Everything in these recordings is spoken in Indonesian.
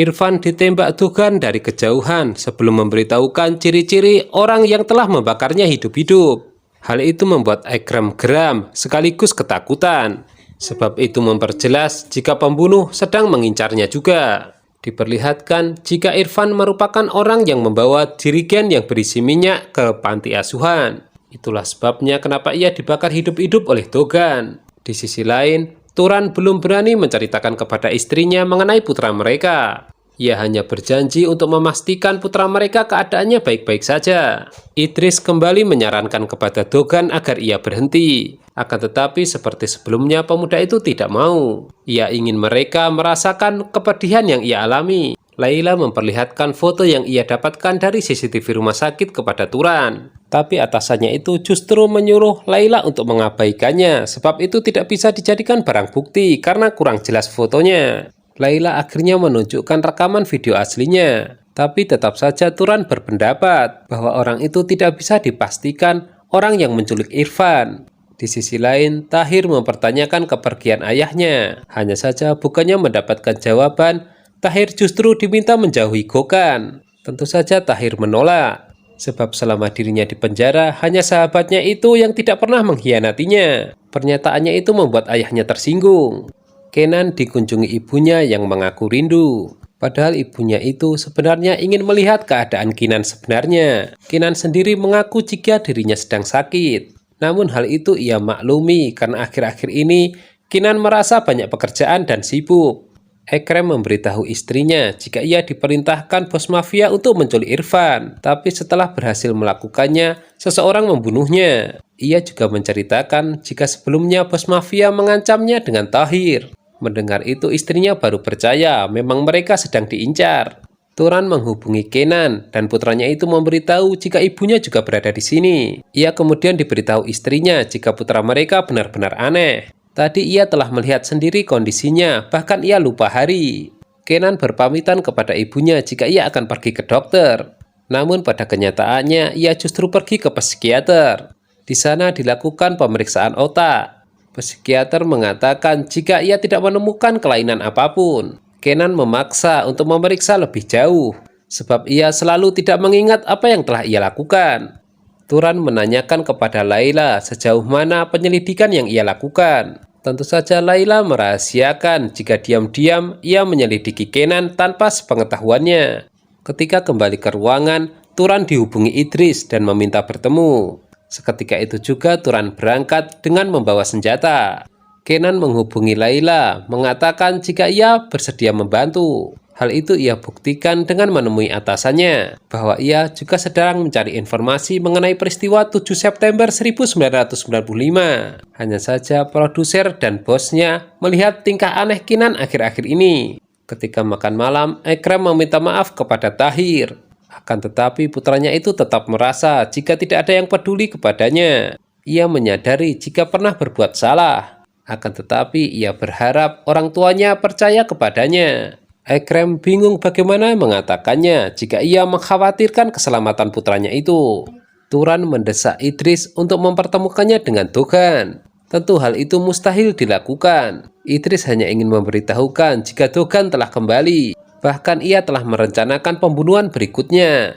Irfan ditembak Dogan dari kejauhan sebelum memberitahukan ciri-ciri orang yang telah membakarnya hidup-hidup. Hal itu membuat Ekrem geram sekaligus ketakutan, sebab itu memperjelas jika pembunuh sedang mengincarnya juga. Diperlihatkan jika Irfan merupakan orang yang membawa jerigen yang berisi minyak ke panti asuhan. Itulah sebabnya kenapa ia dibakar hidup-hidup oleh Dogan. Di sisi lain, Turan belum berani menceritakan kepada istrinya mengenai putra mereka. Ia hanya berjanji untuk memastikan putra mereka keadaannya baik-baik saja. Idris kembali menyarankan kepada Dogan agar ia berhenti. Akan tetapi seperti sebelumnya pemuda itu tidak mau. Ia ingin mereka merasakan kepedihan yang ia alami. Laila memperlihatkan foto yang ia dapatkan dari CCTV rumah sakit kepada Turan. Tapi atasannya itu justru menyuruh Laila untuk mengabaikannya, sebab itu tidak bisa dijadikan barang bukti karena kurang jelas fotonya. Laila akhirnya menunjukkan rekaman video aslinya. Tapi tetap saja Turan berpendapat bahwa orang itu tidak bisa dipastikan orang yang menculik Irfan. Di sisi lain, Tahir mempertanyakan kepergian ayahnya. Hanya saja bukannya mendapatkan jawaban, Tahir justru diminta menjauhi Gokhan. Tentu saja Tahir menolak, sebab selama dirinya di penjara, hanya sahabatnya itu yang tidak pernah mengkhianatinya. Pernyataannya itu membuat ayahnya tersinggung. Kenan dikunjungi ibunya yang mengaku rindu. Padahal ibunya itu sebenarnya ingin melihat keadaan Kinan sebenarnya. Kinan sendiri mengaku jika dirinya sedang sakit. Namun hal itu ia maklumi karena akhir-akhir ini Kinan merasa banyak pekerjaan dan sibuk. Ekrem memberitahu istrinya jika ia diperintahkan bos mafia untuk menculik Irfan. Tapi setelah berhasil melakukannya, seseorang membunuhnya. Ia juga menceritakan jika sebelumnya bos mafia mengancamnya dengan Tahir. Mendengar itu istrinya baru percaya memang mereka sedang diincar. Turan menghubungi Kenan dan putranya itu memberitahu jika ibunya juga berada di sini. Ia kemudian diberitahu istrinya jika putra mereka benar-benar aneh. Tadi ia telah melihat sendiri kondisinya, bahkan ia lupa hari. Kenan berpamitan kepada ibunya jika ia akan pergi ke dokter. Namun pada kenyataannya ia justru pergi ke psikiater. Di sana dilakukan pemeriksaan otak. Psikiater mengatakan jika ia tidak menemukan kelainan apapun. Kenan memaksa untuk memeriksa lebih jauh, sebab ia selalu tidak mengingat apa yang telah ia lakukan. Turan menanyakan kepada Laila sejauh mana penyelidikan yang ia lakukan. Tentu saja Laila merahasiakan jika diam-diam ia menyelidiki Kenan tanpa sepengetahuannya. Ketika kembali ke ruangan, Turan dihubungi Idris dan meminta bertemu. Seketika itu juga Turan berangkat dengan membawa senjata. Kenan menghubungi Laila, mengatakan jika ia bersedia membantu. Hal itu ia buktikan dengan menemui atasannya, bahwa ia juga sedang mencari informasi mengenai peristiwa 7 September 1995. Hanya saja produser dan bosnya melihat tingkah aneh Kinan akhir-akhir ini. Ketika makan malam, Ekrem meminta maaf kepada Tahir. Akan tetapi putranya itu tetap merasa jika tidak ada yang peduli kepadanya. Ia menyadari jika pernah berbuat salah. Akan tetapi ia berharap orang tuanya percaya kepadanya. Ekrem bingung bagaimana mengatakannya jika ia mengkhawatirkan keselamatan putranya itu. Turan mendesak Idris untuk mempertemukannya dengan Dogan. Tentu hal itu mustahil dilakukan. Idris hanya ingin memberitahukan jika Dogan telah kembali. Bahkan ia telah merencanakan pembunuhan berikutnya.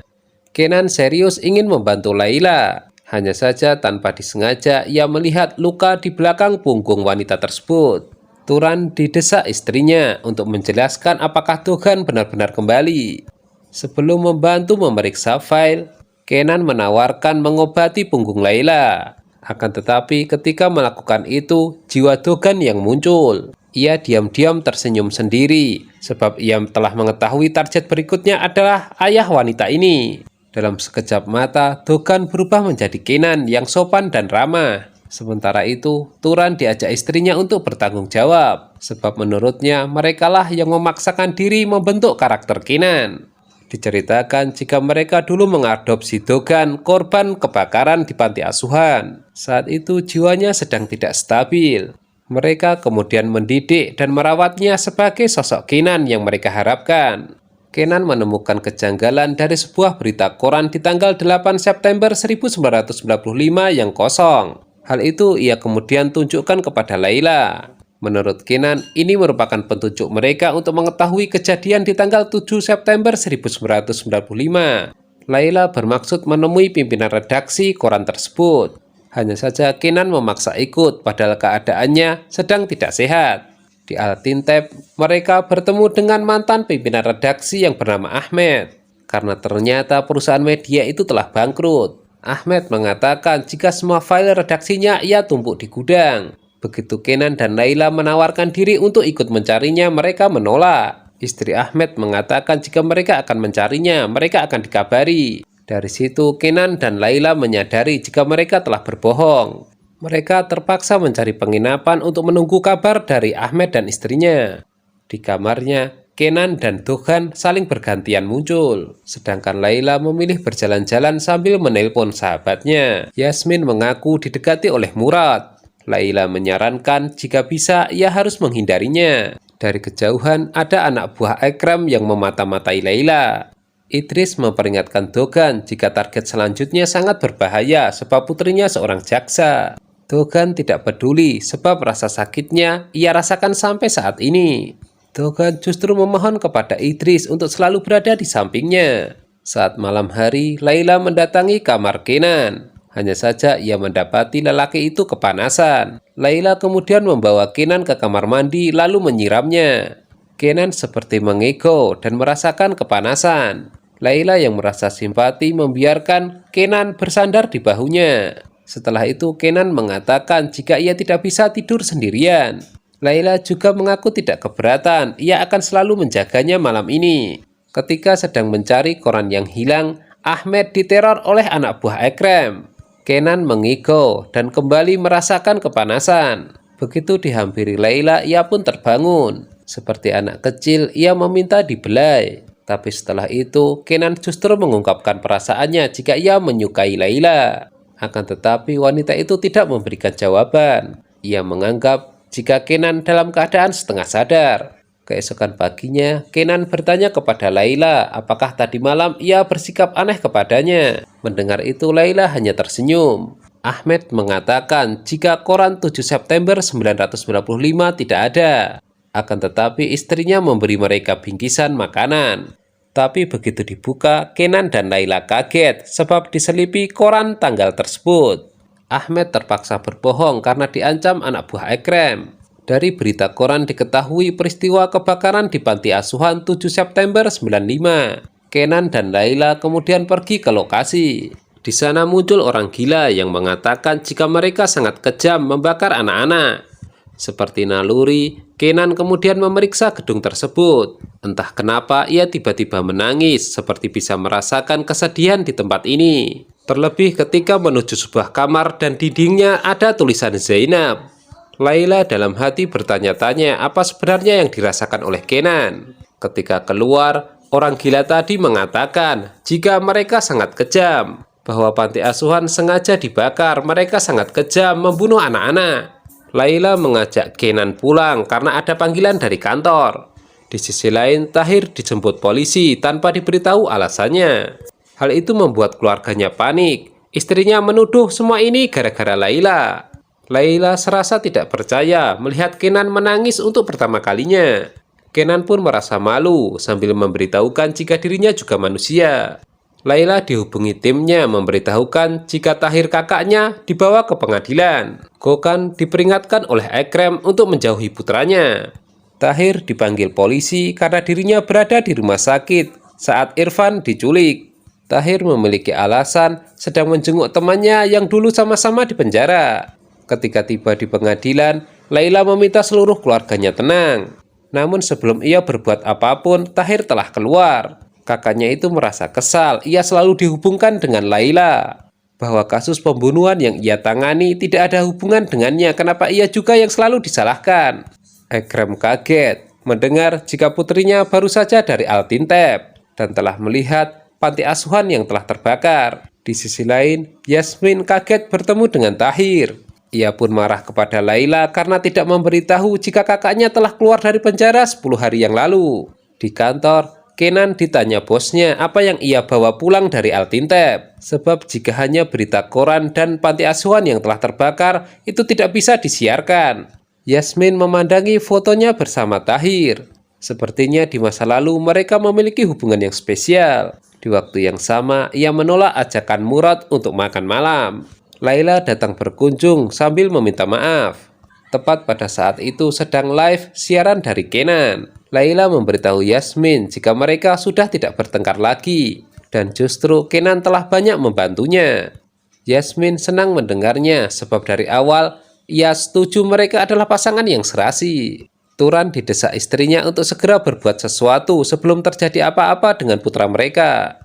Kenan serius ingin membantu Laila. Hanya saja tanpa disengaja ia melihat luka di belakang punggung wanita tersebut. Turan didesak istrinya untuk menjelaskan apakah Dogan benar-benar kembali. Sebelum membantu memeriksa file, Kenan menawarkan mengobati punggung Laila. Akan tetapi ketika melakukan itu, jiwa Dogan yang muncul. Ia diam-diam tersenyum sendiri, sebab ia telah mengetahui target berikutnya adalah ayah wanita ini. Dalam sekejap mata, Dogan berubah menjadi Kenan yang sopan dan ramah. Sementara itu, Turan diajak istrinya untuk bertanggung jawab, sebab menurutnya merekalah yang memaksakan diri membentuk karakter Kenan. Diceritakan jika mereka dulu mengadopsi Dogan, korban kebakaran di panti asuhan. Saat itu jiwanya sedang tidak stabil. Mereka kemudian mendidik dan merawatnya sebagai sosok Kenan yang mereka harapkan. Kenan menemukan kejanggalan dari sebuah berita koran di tanggal 8 September 1995 yang kosong. Hal itu ia kemudian tunjukkan kepada Laila. Menurut Kenan, ini merupakan petunjuk mereka untuk mengetahui kejadian di tanggal 7 September 1995. Laila bermaksud menemui pimpinan redaksi koran tersebut. Hanya saja Kenan memaksa ikut padahal keadaannya sedang tidak sehat. Di Al-Tinteb, mereka bertemu dengan mantan pimpinan redaksi yang bernama Ahmed. Karena ternyata perusahaan media itu telah bangkrut. Ahmed mengatakan jika semua file redaksinya ia tumpuk di gudang. Begitu Kenan dan Laila menawarkan diri untuk ikut mencarinya, mereka menolak. Istri Ahmed mengatakan jika mereka akan mencarinya, mereka akan dikabari. Dari situ Kenan dan Laila menyadari jika mereka telah berbohong. Mereka terpaksa mencari penginapan untuk menunggu kabar dari Ahmed dan istrinya. Di kamarnya, Kenan dan Doghan saling bergantian muncul. Sedangkan Laila memilih berjalan-jalan sambil menelpon sahabatnya. Yasmin mengaku didekati oleh Murad. Laila menyarankan jika bisa ia harus menghindarinya. Dari kejauhan ada anak buah Ekrem yang memata-matai Laila. Idris memperingatkan Doghan jika target selanjutnya sangat berbahaya sebab putrinya seorang jaksa. Doghan tidak peduli sebab rasa sakitnya ia rasakan sampai saat ini. Doghan justru memohon kepada Idris untuk selalu berada di sampingnya. Saat malam hari, Laila mendatangi kamar Kenan. Hanya saja ia mendapati lelaki itu kepanasan. Laila kemudian membawa Kenan ke kamar mandi lalu menyiramnya. Kenan seperti mengego dan merasakan kepanasan. Laila yang merasa simpati membiarkan Kenan bersandar di bahunya. Setelah itu Kenan mengatakan jika ia tidak bisa tidur sendirian. Laila juga mengaku tidak keberatan, ia akan selalu menjaganya malam ini. Ketika sedang mencari koran yang hilang, Ahmed diteror oleh anak buah Ekrem. Kenan mengigo dan kembali merasakan kepanasan. Begitu dihampiri Laila, ia pun terbangun. Seperti anak kecil, ia meminta dibelai. Tapi setelah itu, Kenan justru mengungkapkan perasaannya jika ia menyukai Laila. Akan tetapi wanita itu tidak memberikan jawaban. Ia menganggap jika Kenan dalam keadaan setengah sadar. Keesokan paginya, Kenan bertanya kepada Laila apakah tadi malam ia bersikap aneh kepadanya. Mendengar itu Laila hanya tersenyum. Ahmed mengatakan jika koran 7 September 1995 tidak ada. Akan tetapi istrinya memberi mereka bingkisan makanan. Tapi begitu dibuka, Kenan dan Laila kaget sebab diselipi koran tanggal tersebut. Ahmed terpaksa berbohong karena diancam anak buah Ekrem. Dari berita koran diketahui peristiwa kebakaran di panti asuhan 7 September 95. Kenan dan Laila kemudian pergi ke lokasi. Di sana muncul orang gila yang mengatakan jika mereka sangat kejam membakar anak-anak. Seperti naluri, Kenan kemudian memeriksa gedung tersebut. Entah kenapa ia tiba-tiba menangis seperti bisa merasakan kesedihan di tempat ini. Terlebih ketika menuju sebuah kamar dan dindingnya ada tulisan Zainab. Laila dalam hati bertanya-tanya apa sebenarnya yang dirasakan oleh Kenan. Ketika keluar, orang gila tadi mengatakan jika mereka sangat kejam, bahwa panti asuhan sengaja dibakar, mereka sangat kejam membunuh anak-anak. Laila mengajak Kenan pulang karena ada panggilan dari kantor. Di sisi lain, Tahir dijemput polisi tanpa diberitahu alasannya. Hal itu membuat keluarganya panik. Istrinya menuduh semua ini gara-gara Laila. Laila serasa tidak percaya melihat Kenan menangis untuk pertama kalinya. Kenan pun merasa malu sambil memberitahukan jika dirinya juga manusia. Laila dihubungi timnya memberitahukan jika Tahir kakaknya dibawa ke pengadilan. Gokhan diperingatkan oleh Ekrem untuk menjauhi putranya. Tahir dipanggil polisi karena dirinya berada di rumah sakit saat Irfan diculik. Tahir memiliki alasan sedang menjenguk temannya yang dulu sama-sama di penjara. Ketika tiba di pengadilan, Laila meminta seluruh keluarganya tenang. Namun sebelum ia berbuat apapun, Tahir telah keluar. Kakaknya itu merasa kesal, ia selalu dihubungkan dengan Laila. Bahwa kasus pembunuhan yang ia tangani tidak ada hubungan dengannya, kenapa ia juga yang selalu disalahkan. Ekrem kaget mendengar jika putrinya baru saja dari Al-Tinteb dan telah melihat panti asuhan yang telah terbakar. Di sisi lain, Yasmin kaget bertemu dengan Tahir. Ia pun marah kepada Laila karena tidak memberitahu jika kakaknya telah keluar dari penjara 10 hari yang lalu. Di kantor, Kenan ditanya bosnya apa yang ia bawa pulang dari Al-Tinteb. Sebab jika hanya berita koran dan panti asuhan yang telah terbakar, itu tidak bisa disiarkan. Yasmin memandangi fotonya bersama Tahir. Sepertinya di masa lalu mereka memiliki hubungan yang spesial. Di waktu yang sama, ia menolak ajakan Murad untuk makan malam. Laila datang berkunjung sambil meminta maaf. Tepat pada saat itu sedang live siaran dari Kenan. Laila memberitahu Yasmin jika mereka sudah tidak bertengkar lagi. Dan justru Kenan telah banyak membantunya. Yasmin senang mendengarnya sebab dari awal ia setuju mereka adalah pasangan yang serasi. Turan didesak istrinya untuk segera berbuat sesuatu sebelum terjadi apa-apa dengan putra mereka.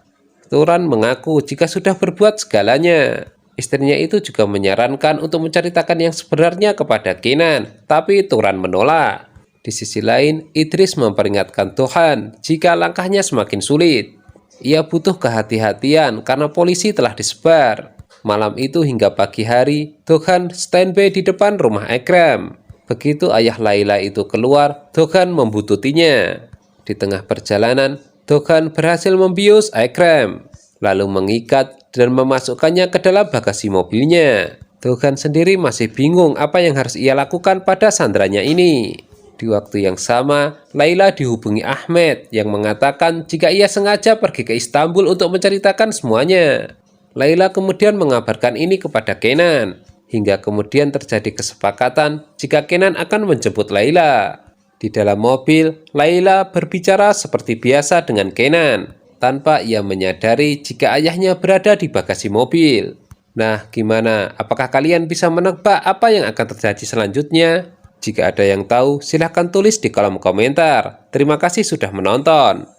Turan mengaku jika sudah berbuat segalanya. Istrinya itu juga menyarankan untuk menceritakan yang sebenarnya kepada Kenan, tapi Turan menolak. Di sisi lain, Idris memperingatkan Tuhan jika langkahnya semakin sulit. Ia butuh kehati-hatian karena polisi telah disebar. Malam itu hingga pagi hari, Tuhan standby di depan rumah Ekrem. Begitu ayah Laila itu keluar, Tuhan membututinya. Di tengah perjalanan, Tuhan berhasil membius Ekrem, lalu mengikat dan memasukkannya ke dalam bagasi mobilnya. Tuhan sendiri masih bingung apa yang harus ia lakukan pada sandranya ini. Di waktu yang sama, Laila dihubungi Ahmed yang mengatakan jika ia sengaja pergi ke Istanbul untuk menceritakan semuanya. Laila kemudian mengabarkan ini kepada Kenan. Hingga kemudian terjadi kesepakatan jika Kenan akan menjemput Laila. Di dalam mobil, Laila berbicara seperti biasa dengan Kenan, tanpa ia menyadari jika ayahnya berada di bagasi mobil. Nah, gimana? Apakah kalian bisa menebak apa yang akan terjadi selanjutnya? Jika ada yang tahu, silahkan tulis di kolom komentar. Terima kasih sudah menonton.